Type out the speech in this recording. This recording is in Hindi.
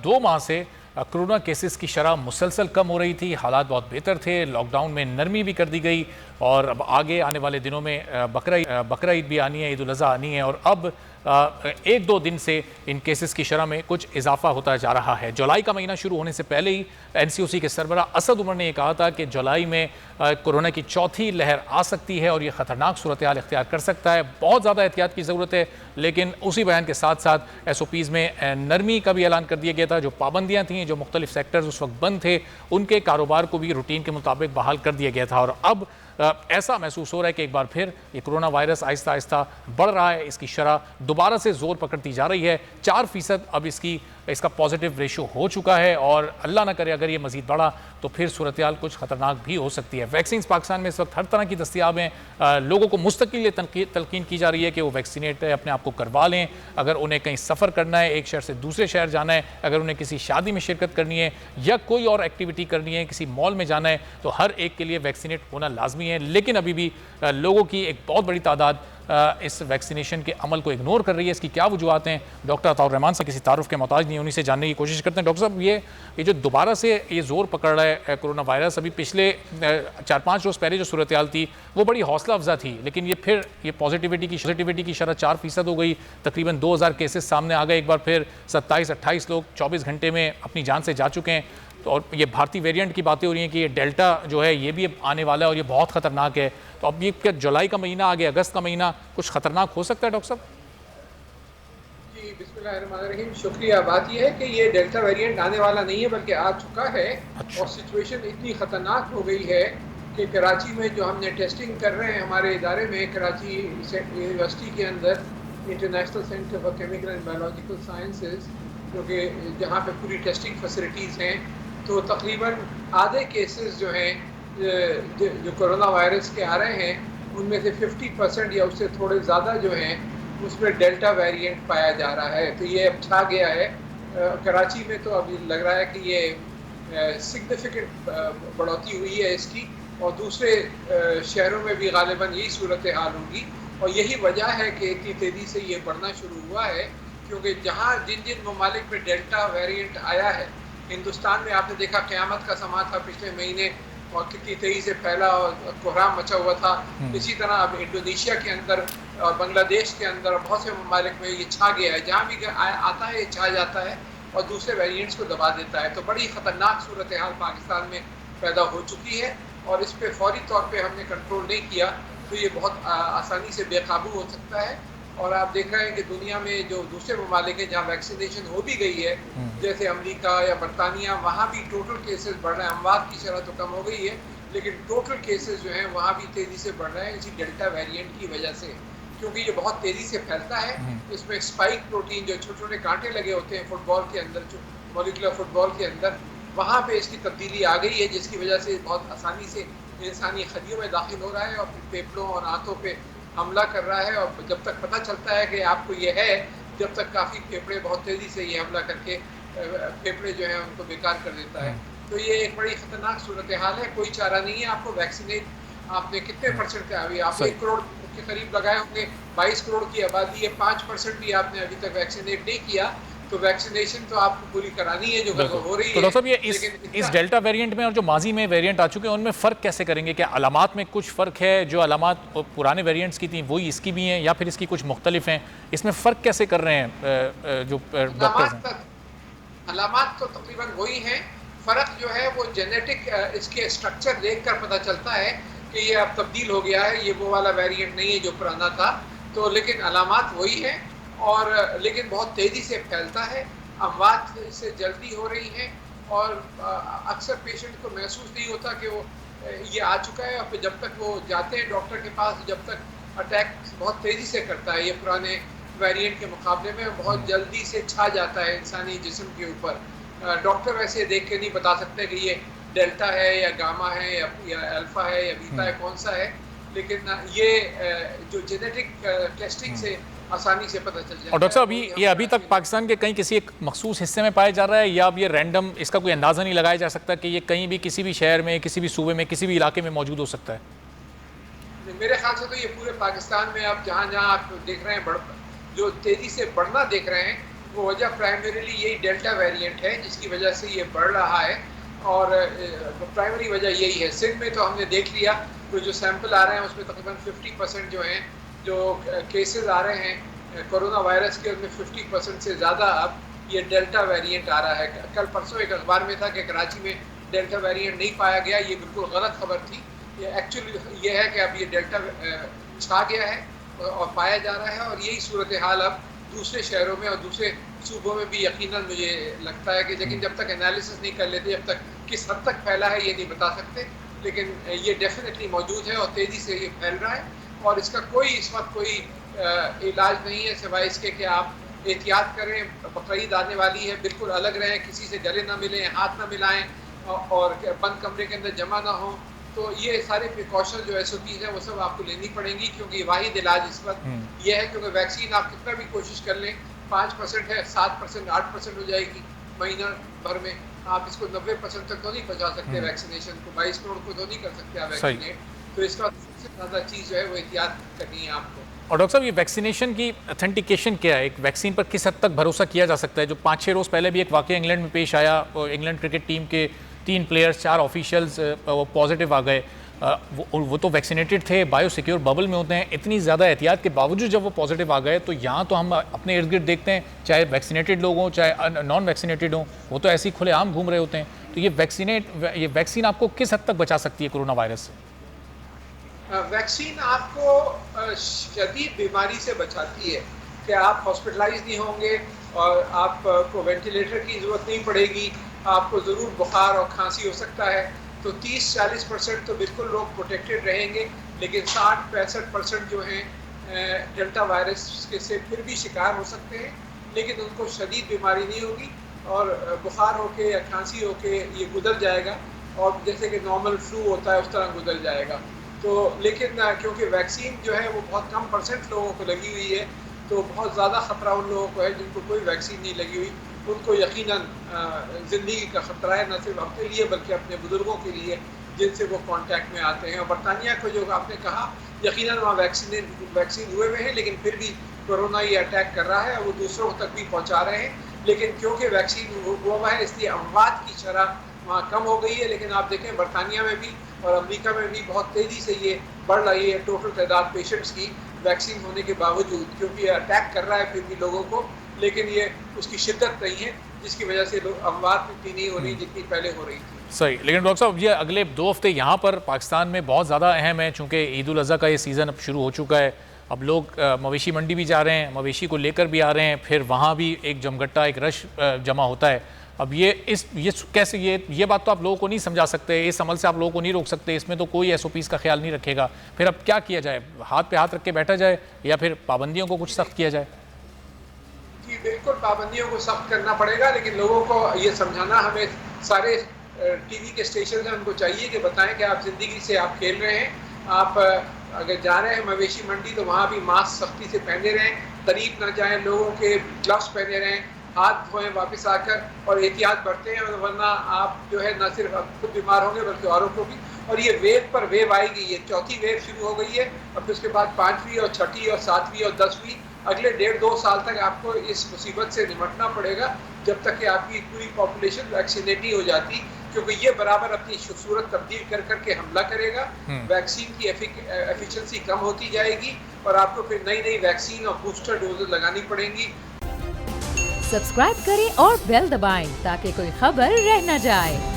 2 माह से कोरोना केसेस की शरह मुसलसल कम हो रही थी, हालात बहुत बेहतर थे, लॉकडाउन में नरमी भी कर दी गई और अब आगे आने वाले दिनों में बकरा ईद भी आनी है, ईद उल अज़हा आनी है और अब 1-2 दिन से इन केसेस की शरह में कुछ इजाफा होता जा रहा है। जुलाई का महीना शुरू होने से पहले ही NCOC के सरबराह असद उमर ने यह कहा था कि जुलाई में कोरोना की चौथी लहर आ सकती है और ये ख़तरनाक सूरत हाल इख्तियार कर सकता है। बहुत ज़्यादा एहतियात की ज़रूरत है, लेकिन उसी बयान के साथ साथ SOPs में नरमी का भी ऐलान कर दिया गया था। जो पाबंदियाँ थीं, जो मुख्तलिफ सेक्टर्स उस वक्त बंद थे, उनके कारोबार को भी रूटीन के मुताबिक बहाल कर दिया गया था और अब ऐसा महसूस हो रहा है कि एक बार फिर ये कोरोना वायरस आहिस्ता आहिस्ता बढ़ रहा है, इसकी शरह दोबारा से जोर पकड़ती जा रही है। 4% अब इसका पॉजिटिव रेशो हो चुका है और अल्लाह ना करे अगर ये मजीद बढ़ा तो फिर सूरत हाल कुछ ख़तरनाक भी हो सकती है। वैक्सीन पाकिस्तान में इस वक्त हर तरह की दस्तियाब हैं। लोगों को मुस्तकिल तलकीन की जा रही है कि वो वैक्सीनेट अपने आप को करवा लें। अगर उन्हें कहीं सफ़र करना है, एक शहर से दूसरे शहर जाना है, अगर उन्हें किसी शादी में शिरकत करनी है या कोई और एक्टिविटी करनी है, किसी मॉल में जाना है, तो हर एक के लिए वैक्सीनेट होना लाजमी है। लेकिन अभी भी लोगों की एक बहुत बड़ी तादाद इस वैक्सीनेशन के अमल को इग्नोर कर रही है। इसकी क्या वजूहत हैं, डॉक्टर अताउर रहमान से किसी तारुफ के मोहताज नहीं, उन्हीं से जानने की कोशिश करते हैं। डॉक्टर साहब, ये जो दोबारा से ये जोर पकड़ रहा है कोरोना वायरस, अभी पिछले 4-5 रोज़ पहले जो सूरत हाल थी वो बड़ी हौसला अफजा थी, लेकिन ये पॉजिटिविटी की शरह 4% हो गई। तकरीबन 2000 केसेस सामने आ गए। एक बार फिर 27-28 लोग 24 घंटे में अपनी जान से जा चुके हैं। तो और ये भारतीय वेरिएंट की बातें हो रही हैं कि ये डेल्टा जो है ये भी आने वाला है और ये बहुत ख़तरनाक है। तो अब ये क्या जुलाई का महीना आ गया, अगस्त का महीना कुछ ख़तरनाक हो सकता है डॉक्टर साहब? जी बिस्मिल्लाहिर्रहमानिर्रहीम, शुक्रिया। बात यह है कि ये डेल्टा वेरिएंट आने वाला नहीं है बल्कि आ चुका है। और सिचुएशन इतनी ख़तरनाक हो गई है कि कराची में जो हमने टेस्टिंग कर रहे हैं हमारे इदारे में, कराची यूनिवर्सिटी के अंदर international centre for chemical and biological sciences, जो कि जहाँ पे पूरी टेस्टिंग फैसिलिटीज़ हैं, तो तकरीबन आधे केसेस जो हैं जो कोरोना वायरस के आ रहे हैं उनमें से 50% या उससे थोड़े ज़्यादा जो हैं उसमें डेल्टा वेरिएंट पाया जा रहा है। तो ये अब छा गया है कराची में। तो अभी लग रहा है कि ये सिग्निफिकेंट बढ़ोतरी हुई है इसकी, और दूसरे शहरों में भी गालिबन यही सूरत हाल होगी। और यही वजह है कि इतनी तेज़ी से ये बढ़ना शुरू हुआ है, क्योंकि जहाँ जिन ममालिक में डेल्टा वेरिएंट आया है, हिंदुस्तान में आपने देखा क़यामत का समा था पिछले महीने और कितनी तेज़ी से फैला और कोहराम मचा हुआ था। इसी तरह अब इंडोनेशिया के अंदर और बांग्लादेश के अंदर बहुत से ममालिक में ये छा गया है। जहाँ भी आता है ये छा जाता है और दूसरे वेरिएंट्स को दबा देता है। तो बड़ी ख़तरनाक सूरत हाल पाकिस्तान में पैदा हो चुकी है और इस पर फौरी तौर पर हमने कंट्रोल नहीं किया तो ये बहुत आसानी से बेकाबू हो सकता है। और आप देख रहे हैं कि दुनिया में जो दूसरे ममालिक हैं जहाँ वैक्सीनेशन हो भी गई है, जैसे अमेरिका या बरतानिया, वहाँ भी टोटल केसेस बढ़ रहे हैं। अमवात की शरह तो कम हो गई है, लेकिन टोटल केसेस जो हैं वहाँ भी तेज़ी से बढ़ रहे हैं इसी डेल्टा वेरिएंट की वजह से, क्योंकि ये बहुत तेज़ी से फैलता है। इसमें स्पाइक प्रोटीन, जो छोटे छोटे कांटे लगे होते हैं फुटबॉल के अंदर, जो मॉलिक्यूलर फुटबॉल के अंदर, वहाँ पे इसकी तब्दीली आ गई है, जिसकी वजह से बहुत आसानी से इंसानी खलियों में दाखिल हो रहा है और फिर फेफड़ों और आंतों पे हमला कर रहा है। और जब तक पता चलता है कि आपको ये है, जब तक काफ़ी फेफड़े बहुत तेज़ी से ये हमला करके फेफड़े जो है उनको बेकार कर देता है। तो ये एक बड़ी ख़तरनाक सूरत हाल है। कोई चारा नहीं है। आपको वैक्सीनेट आपने कितने % का, अभी आप 1 करोड़ के करीब लगाए होंगे, 22 करोड़ की आबादी है, 5% भी आपने अभी तक वैक्सीनेट नहीं किया। तो वैक्सीनेशन तो आपको पूरी करानी है जो हो रही है। तो डॉक्टर साहब, ये इस डेल्टा वेरिएंट में और जो माजी में वेरिएंट आ चुके हैं उनमें फ़र्क कैसे करेंगे? क्या अलामात में कुछ फ़र्क है? जो अलामात पुराने वेरिएंट्स की थी वही इसकी भी हैं या फिर इसकी कुछ मुख्तलिफ हैं? इसमें फ़र्क कैसे कर रहे हैं जो डॉक्टर्स हैं? अलामात तो तकरीबन वही हैं। फ़र्क जो है वो जेनेटिक इसके स्ट्रक्चर देख कर पता चलता है कि ये अब तब्दील हो गया है, ये वो वाला वेरिएंट नहीं है जो पुराना था। तो लेकिन अलामात वही हैं और लेकिन बहुत तेज़ी से फैलता है। अमवात इससे जल्दी हो रही है और अक्सर पेशेंट को महसूस नहीं होता कि वो ये आ चुका है। और फिर जब तक वो जाते हैं डॉक्टर के पास, जब तक अटैक बहुत तेज़ी से करता है, ये पुराने वेरिएंट के मुकाबले में बहुत जल्दी से छा जाता है इंसानी जिस्म के ऊपर। डॉक्टर वैसे देख के नहीं बता सकते कि ये डेल्टा है या गामा है या अल्फ़ा है या बीटा है, कौन सा है, लेकिन ये जो जेनेटिक टेस्टिंग से आसानी से पता चल जाता है। और डॉक्टर साहब, ये अभी तक पाकिस्तान के कहीं किसी एक मखसूस हिस्से में पाया जा रहा है या अब ये रैंडम, इसका कोई अंदाज़ा नहीं लगाया जा सकता कि ये कहीं भी किसी भी शहर में, किसी भी सूबे में, किसी भी इलाके में मौजूद हो सकता है? मेरे ख्याल से तो ये पूरे पाकिस्तान में आप जहाँ जहाँ आप देख रहे हैं जो तेज़ी से बढ़ना देख रहे हैं, वो वजह प्राइमरीली यही डेल्टा वेरिएंट है जिसकी वजह से ये बढ़ रहा है, और प्राइमरी वजह यही है। सिंध में तो हमने देख लिया, तो जो सैंपल आ रहे हैं उसमें तकरीबन 50% जो हैं जो केसेस आ रहे हैं कोरोना वायरस के, उनमें 50% से ज़्यादा अब ये डेल्टा वेरिएंट आ रहा है। कल परसों एक अखबार में था कि कराची में डेल्टा वेरिएंट नहीं पाया गया, ये बिल्कुल गलत खबर थी। ये एक्चुअली ये है कि अब ये डेल्टा छा गया है और पाया जा रहा है, और यही सूरत हाल अब दूसरे शहरों में और दूसरे सूबों में भी यकीनन मुझे लगता है कि, लेकिन जब तक एनालिसिस नहीं कर लेते, जब तक किस हद तक फैला है ये नहीं बता सकते, लेकिन ये डेफिनेटली मौजूद है और तेज़ी से ये फैल रहा है। और इसका कोई इस वक्त कोई इलाज नहीं है सिवाय इसके कि आप एहतियात करें। बकरीद आने वाली है, बिल्कुल अलग रहें, किसी से गले ना मिलें, हाथ ना मिलाएं और बंद कमरे के अंदर जमा ना हो। तो ये सारे प्रिकॉशन जो SOPs हैं वो सब आपको लेनी पड़ेंगी, क्योंकि वाहिद इलाज इस वक्त ये है, क्योंकि वैक्सीन आप कितना भी कोशिश कर लें, 5% है, 7%, 8% हो जाएगी महीना भर में। आप इसको 90% तक तो नहीं पहुँचा सकते वैक्सीनेशन को, 22 करोड़ को तो नहीं कर सकते आप वैक्सीनेट। तो इसका सबसे ज़्यादा चीज़ जो है वो एहतियात करनी है आपको। और डॉक्टर साहब, ये वैक्सीनेशन की ऑथेंटिकेशन क्या है? एक वैक्सीन पर किस हद तक भरोसा किया जा सकता है? जो 5-6 रोज़ पहले भी एक वाक़या इंग्लैंड में पेश आया, इंग्लैंड क्रिकेट टीम के 3 प्लेयर्स, 4 ऑफिशियल्स वो पॉजिटिव आ गए। वो तो वैक्सीनेटेड थे, बायो सिक्योर बबल में होते हैं। इतनी ज़्यादा एहतियात के बावजूद जब वो पॉजिटिव आ गए, तो यहाँ तो हम अपने इर्द गिर्द देखते हैं, चाहे वैक्सीनेटेड लोग हों चाहे नॉन वैक्सीनेटेड हों, वो तो ऐसे ही खुलेआम घूम रहे होते हैं। तो ये वैक्सीन आपको किस हद तक बचा सकती है कोरोना वायरस से? वैक्सीन आपको शदीद बीमारी से बचाती है कि आप हॉस्पिटलाइज नहीं होंगे और आपको वेंटिलेटर की ज़रूरत नहीं पड़ेगी। आपको ज़रूर बुखार और खांसी हो सकता है, तो 30-40% तो बिल्कुल लोग प्रोटेक्टेड रहेंगे, लेकिन 60-65% जो हैं डेल्टा वायरस के से फिर भी शिकार हो सकते हैं, लेकिन उनको शदीद बीमारी नहीं होगी और बुखार होके या खांसी होके ये गुजर जाएगा, और जैसे कि नॉर्मल फ्लू होता है उस तरह गुजर जाएगा। तो लेकिन क्योंकि वैक्सीन जो है वो बहुत कम % लोगों को लगी हुई है, तो बहुत ज़्यादा ख़तरा उन लोगों को है जिनको कोई वैक्सीन नहीं लगी हुई। उनको यकीनन ज़िंदगी का ख़तरा है, न सिर्फ अपने लिए बल्कि अपने बुज़ुर्गों के लिए जिनसे वो कांटेक्ट में आते हैं। और बरतानिया को जो आपने कहा, यकीनन वहाँ वैक्सीन हुए हुए हैं, लेकिन फिर भी कोरोना ये अटैक कर रहा है और वो दूसरों तक भी पहुँचा रहे हैं। लेकिन क्योंकि वैक्सीन हुआ है इसलिए अमवात की शरह वहाँ कम हो गई है। लेकिन आप देखें बरतानिया में भी और अमेरिका में भी बहुत तेज़ी से ये बढ़ रही है टोटल तादाद पेशेंट्स की वैक्सीन होने के बावजूद, क्योंकि ये अटैक कर रहा है फिर भी लोगों को, लेकिन ये उसकी शिद्दत नहीं है जिसकी वजह से लोग अमवात इतनी नहीं हो रही जितनी पहले हो रही थी। सही, लेकिन डॉक्टर साहब, ये अगले 2 हफ्ते यहाँ पर पाकिस्तान में बहुत ज़्यादा अहम है, चूँकि ईद उल अज़हा का ये सीज़न अब शुरू हो चुका है। अब लोग मवेशी मंडी भी जा रहे हैं, मवेशी को लेकर भी आ रहे हैं, फिर वहाँ भी एक जमघट्टा, एक रश जमा होता है। अब ये कैसे ये बात तो आप लोगों को नहीं समझा सकते, इस अमल से आप लोगों को नहीं रोक सकते, इसमें तो कोई SOPs का ख्याल नहीं रखेगा। फिर अब क्या किया जाए? हाथ पे हाथ रख के बैठा जाए या फिर पाबंदियों को कुछ सख्त किया जाए? जी बिल्कुल, पाबंदियों को सख्त करना पड़ेगा, लेकिन लोगों को ये समझाना, हमें सारे TV के स्टेशन हैं उनको चाहिए कि बताएं कि आप ज़िंदगी से आप खेल रहे हैं। आप अगर जा रहे हैं मवेशी मंडी तो वहाँ भी मास्क सख्ती से पहने रहें, करीब ना जाएं, लोगों के ग्लव्स पहने रहें, हाथ धोएं वापस आकर और एहतियात बरतें, वरना आप जो है न सिर्फ आप खुद बीमार होंगे बल्कि औरों को भी। और ये वेव पर वेव आएगी, ये 4थी वेव शुरू हो गई है, और फिर उसके बाद 5वीं और 6ठी और 7वीं और 10वीं। अगले 1.5-2 साल तक आपको इस मुसीबत से निपटना पड़ेगा जब तक कि आपकी पूरी पॉपुलेशन वैक्सीनेट नहीं हो जाती, क्योंकि ये बराबर अपनी सूरत तब्दील कर करके हमला करेगा। वैक्सीन की एफिशिएंसी कम होती जाएगी और आपको फिर नई वैक्सीन और बूस्टर डोजेज लगानी पड़ेंगी। सब्सक्राइब करें और बेल दबाएं ताकि कोई खबर रह न जाए।